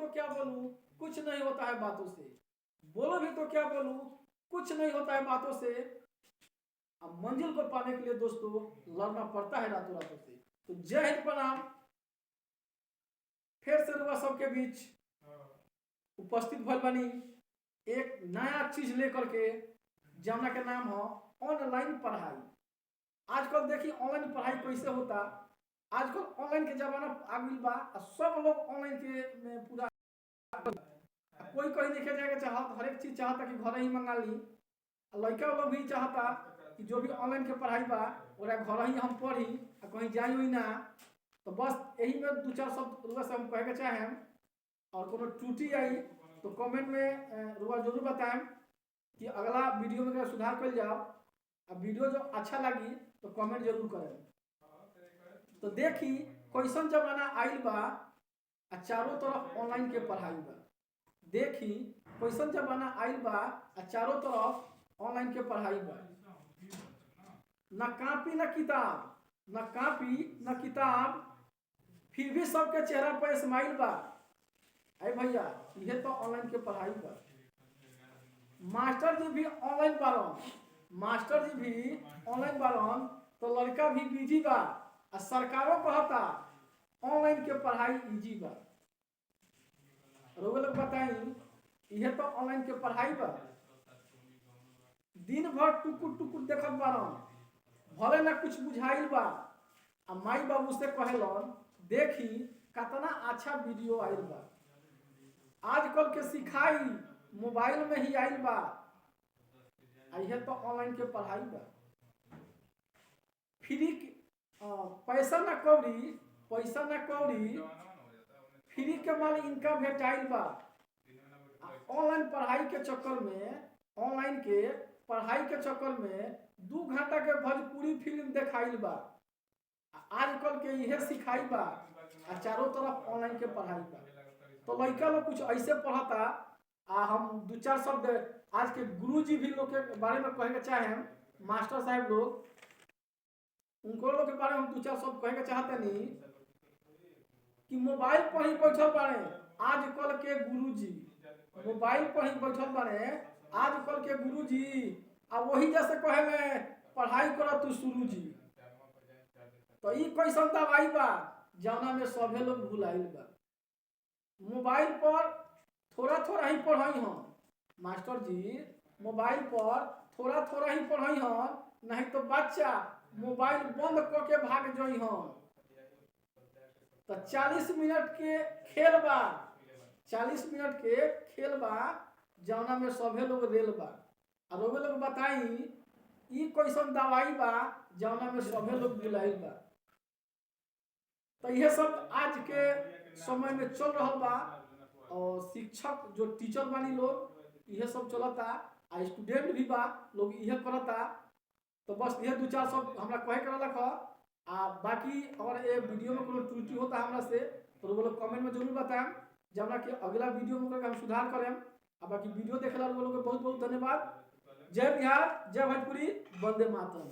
तो क्या बोलूं, कुछ नहीं होता है बातों से। बोलो भी तो क्या बोलूं, कुछ नहीं होता है बातों से। अब मंजिल को पाने के लिए दोस्तों लड़ना पड़ता है रातों रातों से। तो जय हिंद, प्रणाम। फिर से रुआ सबके बीच उपस्थित भल बनी एक नया चीज लेकर के, जमुना के नाम हो ऑनलाइन पढ़ाई। आजकल देखिए ऑनलाइन पढ़ाई कैसे होता। आजकल ऑनलाइन के जमाना आ गई बा, सब लोग ऑनलाइन के में पूरा, कोई कहीं नहीं जाएगा चाहत, हर एक चीज चाहता कि घर ही मंगा ली। लड़का लोग भी चाहता कि जो भी ऑनलाइन के पढ़ाई बा ओरा घर ही हम पढ़ी, कहीं जाई हुई ना। तो बस यही में दो चार शब्द से हम कहे के चाहें। और कोनो त्रुटि आई तो कमेंट में रुआ जरूर बताएं कि अगला वीडियो में सुधार कर जाओ। अब वीडियो जो अच्छा लगी तो कमेंट जरूर करें। तो देखी कैसन जमाना आइल बा, चारों तरफ ऑनलाइन के पढ़ाई बा। देखी कैसन जमाना आइल बा, चारों तरफ ऑनलाइन के पढ़ाई बा। न कॉपी न किताब, न कॉपी न किताब, फिर भी सबके चेहरा पर स्माइल बा। अरे भैया ये तो ऑनलाइन के पढ़ाई बा। मास्टर जी भी ऑनलाइन बारन, मास्टर जी भी ऑनलाइन बारन, तो लड़का भी बिजी बा। सरकारों कहता ऑनलाइन के पढ़ाई इजी बा। लोग बताई यह तो ऑनलाइन के पढ़ाई बा। दिन भर टुकुर टुकुर देखत बारन, भले ना कुछ बुझाइल बा। माई बाबू से कहलन देखी कितना अच्छा वीडियो आइल बा। आजकल के सिखाई मोबाइल में ही आइल बा। यह तो ऑनलाइन के पढ़ाई बा। फ्री पैसा न कौड़ी, पैसा न कौड़ी, फ्री के माल इनका भेटाइल बा। ऑनलाइन पढ़ाई के चक्कर में, ऑनलाइन के पढ़ाई के चक्कर में 2 घंटा के भोजपुरी फिल्म देखाइल बा। आजकल के यह सिखाई बा, चारों तरफ ऑनलाइन के पढ़ाई बा। तो लड़का लोग कुछ ऐसे पढ़ता। हम दो चार शब्द आज के गुरुजी भी लोग के बारे में कहे के चाहे, मास्टर साहब लोग, उनको लोग के बारे में 2 4 शब्द कहे के चाहते नहीं कि मोबाइल पर ही बैठल बारे आजकल के गुरुजी, मोबाइल पर ही बैठल बारे आजकल के गुरुजी। अब वही जैसे कहे पढ़ाई करो तू शुरू जी। तो ये कैसन दवाई बा जौना में सभे लोग भुलाइल बा। मोबाइल पर थोड़ा थोड़ा ही पढ़ाई हम, मास्टर जी मोबाइल पर थोड़ा थोड़ा ही पढ़ाई हम, नहीं तो बच्चा मोबाइल बंद करके भाग जाई हम। तो 40 मिनट के खेल बा, 40 मिनट के खेल बा जौना में सभे लोग रेल बा। और वो लोग बताई ई कैसन दवाई बा जौना में सभे लोग भुलाइल बा। तो यह सब आज के समय में चल रहा बा। और शिक्षक जो टीचर बानी लोग यह सब चलता, आ स्टूडेंट भी बा लोग यह करता। तो बस यह 2 4 शब्द हमरा कहे कर रख। बाकी अगर ये वीडियो में कोई त्रुटि होता हमरा से तो वो लोग कमेंट में जरूर बताएं, जब कि अगला वीडियो में हम सुधार करें। बाकी वीडियो देखे ला लोग बहुत बहुत धन्यवाद। जय बिहार, जय भोजपुरी, वंदे मातरम।